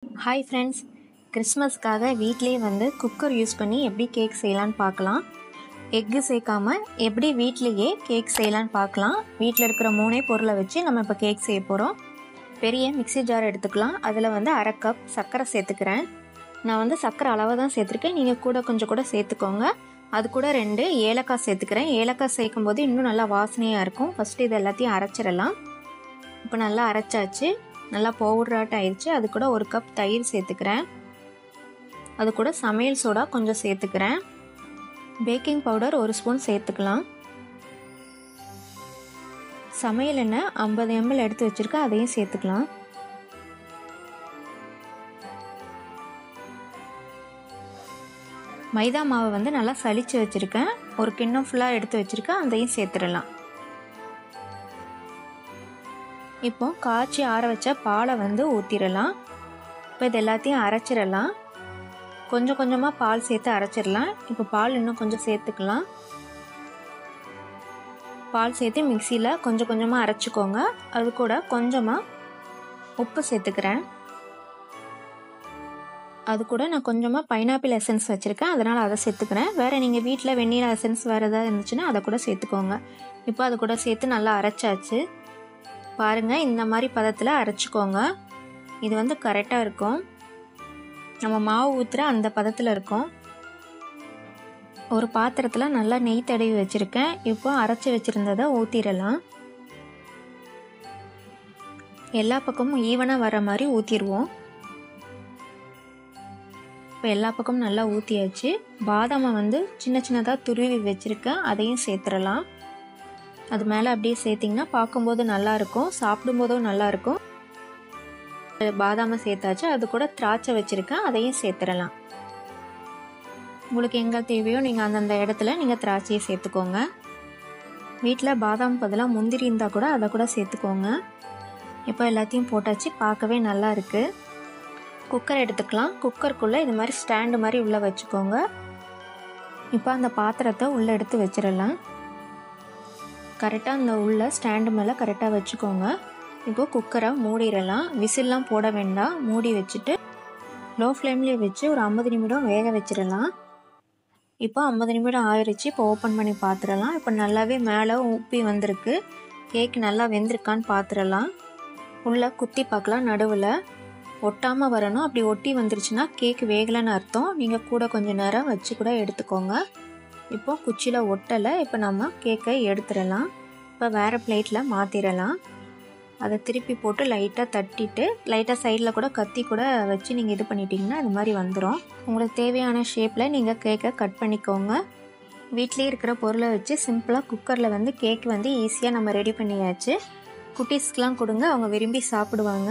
Hi friends, கிறிஸ்மஸ்க்காக வீட்டிலே வந்து cooker use பண்ணி எப்படி கேக் செய்யலான்னு பார்க்கலாம். எக்கு சேர்க்காம எப்படி வீட்டிலையே கேக் செய்யலான்னு பார்க்கலாம். வீட்டில் இருக்கிற 3 பொருளை வச்சு நம்ம இப்போ கேக் செய்ய போகிறோம். பெரிய மிக்ஸி ஜார் எடுத்துக்கலாம். அதில் வந்து 1/2 கப் சர்க்கரை சேர்த்துக்கிறேன். நான் வந்து சர்க்கரை அளவாக தான் சேர்த்துருக்கேன். நீங்கள் கொஞ்சம் கூட சேர்த்துக்கோங்க. அது கூட 2 ஏலக்காய் சேர்த்துக்கிறேன். ஏலக்காய் சேர்க்கும் போது இன்னும் நல்லா வாசனையாக இருக்கும். ஃபஸ்ட்டு இது எல்லாத்தையும் அரைச்சிடலாம். இப்போ நல்லா அரைச்சாச்சு, நல்லா பவுடராட்டம் ஆயிடுச்சு. அது கூட 1 கப் தயிர் சேர்த்துக்கிறேன். அது கூட சமையல் சோடா கொஞ்சம் சேர்த்துக்கிறேன். பேக்கிங் பவுடர் 1 ஸ்பூன் சேர்த்துக்கலாம். சமையல் எண்ணெய் 50 ml எடுத்து வச்சுருக்கேன், அதையும் சேர்த்துக்கலாம். மைதா மாவை வந்து நல்லா சலிச்சு வச்சுருக்கேன். ஒரு கிண்ணம் ஃபுல்லாக எடுத்து வச்சுருக்கேன், அதையும் சேர்த்துடலாம். இப்போ காய்ச்சி ஆற வச்ச பாலை வந்து ஊற்றிடலாம். இப்போ இது எல்லாத்தையும் அரைச்சிடலாம். கொஞ்சம் கொஞ்சமாக பால் சேர்த்து அரைச்சிடலாம். இப்போ பால் இன்னும் கொஞ்சம் சேர்த்துக்கலாம். பால் சேர்த்து மிக்சியில் கொஞ்சம் கொஞ்சமாக அரைச்சிக்கோங்க. அது கூட கொஞ்சமாக உப்பு சேர்த்துக்கிறேன். அது கூட நான் கொஞ்சமாக பைனாப்பிள் எசன்ஸ் வச்சுருக்கேன், அதனால் அதை சேர்த்துக்கிறேன். வேறு நீங்கள் வீட்டில் வெண்ணிலா எசன்ஸ் வேறு எதாவது இருந்துச்சுன்னா அதை கூட சேர்த்துக்கோங்க. இப்போ அது கூட சேர்த்து நல்லா அரைச்சாச்சு. பாருங்கள், இந்த மாதிரி பதத்தில் அரைச்சிக்கோங்க. இது வந்து கரெக்டாக இருக்கும். நம்ம மாவு ஊற்றுற அந்த பதத்தில் இருக்கும். ஒரு பாத்திரத்தில் நல்லா நெய் தடவி வச்சுருக்கேன். இப்போ அரைச்சி வச்சுருந்ததை ஊற்றிடலாம். எல்லா பக்கமும் ஈவனாக வர மாதிரி ஊற்றிடுவோம். இப்போ எல்லா பக்கமும் நல்லா ஊற்றியாச்சு. பாதாமை வந்து சின்ன சின்னதாக துருவி வச்சுருக்கேன், அதையும் சேர்த்துடலாம். அது மேலே அப்படியே சேர்த்திங்கன்னா பார்க்கும்போது நல்லாயிருக்கும், சாப்பிடும்போதும் நல்லாயிருக்கும். பாதாமை சேர்த்தாச்சு. அது கூட திராட்சை வச்சுருக்கேன், அதையும் சேர்த்துடலாம். உங்களுக்கு எங்கே தேவையோ நீங்கள் அந்தந்த இடத்துல நீங்கள் திராட்சையை சேர்த்துக்கோங்க. வீட்டில் பாதாம் பதிலாக முந்திரி இருந்தால் கூட அதை கூட சேர்த்துக்கோங்க. இப்போ எல்லாத்தையும் போட்டாச்சு. பார்க்கவே நல்லா இருக்குது. குக்கர் எடுத்துக்கலாம். குக்கருக்குள்ளே இது மாதிரி ஸ்டாண்டு மாதிரி உள்ளே வச்சுக்கோங்க. இப்போ அந்த பாத்திரத்தை உள்ளே எடுத்து வச்சிடலாம். கரெக்டாக அந்த உள்ள ஸ்டாண்டு மேலே கரெக்டாக வச்சுக்கோங்க. இப்போது குக்கரை மூடிடலாம். விசில்லாம் போட வேண்டாம். மூடி வச்சுட்டு லோ ஃப்ளேம்லேயே வச்சு ஒரு 50 நிமிடம் வேக வச்சிடலாம். இப்போ 50 நிமிடம் ஆயிடுச்சு. இப்போ ஓப்பன் பண்ணி பார்த்துடலாம். இப்போ நல்லாவே மேலே உப்பி வந்திருக்கு. கேக் நல்லா வெந்திருக்கான்னு பார்த்துடலாம். உள்ளே குத்தி பார்க்கலாம். நடுவில் ஒட்டாமல் வரணும். அப்படி ஒட்டி வந்துருச்சுன்னா கேக் வேகலைன்னு அர்த்தம். நீங்கள் கூட கொஞ்சம் நேரம் வச்சு கூட எடுத்துக்கோங்க. இப்போ குச்சியில் ஒட்டலை. இப்போ நம்ம கேக்கை எடுத்துடலாம். இப்போ வேறு பிளேட்டில் மாற்றிடலாம். அதை திருப்பி போட்டு லைட்டாக தட்டிட்டு லைட்டாக சைடில் கூட கத்தி கூட வச்சு நீங்கள் இது பண்ணிட்டீங்கன்னா இது மாதிரி வந்துடும். உங்களுக்கு தேவையான ஷேப்பில் நீங்கள் கேக்கை கட் பண்ணிக்கோங்க. வீட்டிலே இருக்கிற பொருளை வச்சு சிம்பிளாக குக்கரில் வந்து கேக் வந்து ஈஸியாக நம்ம ரெடி பண்ணியாச்சு. குட்டீஸ்க்கெலாம் கொடுங்க, அவங்க விரும்பி சாப்பிடுவாங்க.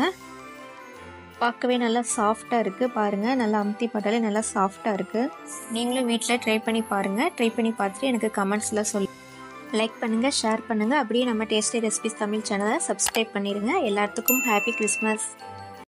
பார்க்கவே நல்லா சாஃப்டாக இருக்குது. பாருங்கள், நல்லா அமுத்தி பட்டாலே நல்லா சாஃப்டாக இருக்குது. நீங்களும் வீட்டில் ட்ரை பண்ணி பாருங்கள். ட்ரை பண்ணி பார்த்துட்டு எனக்கு கமெண்ட்ஸில் சொல்லி லைக் பண்ணுங்கள், ஷேர் பண்ணுங்கள். அப்படியே நம்ம டேஸ்டி ரெசிபிஸ் தமிழ் சேனலை சப்ஸ்கிரைப் பண்ணிடுங்க. எல்லாத்துக்கும் ஹாப்பி கிறிஸ்மஸ்.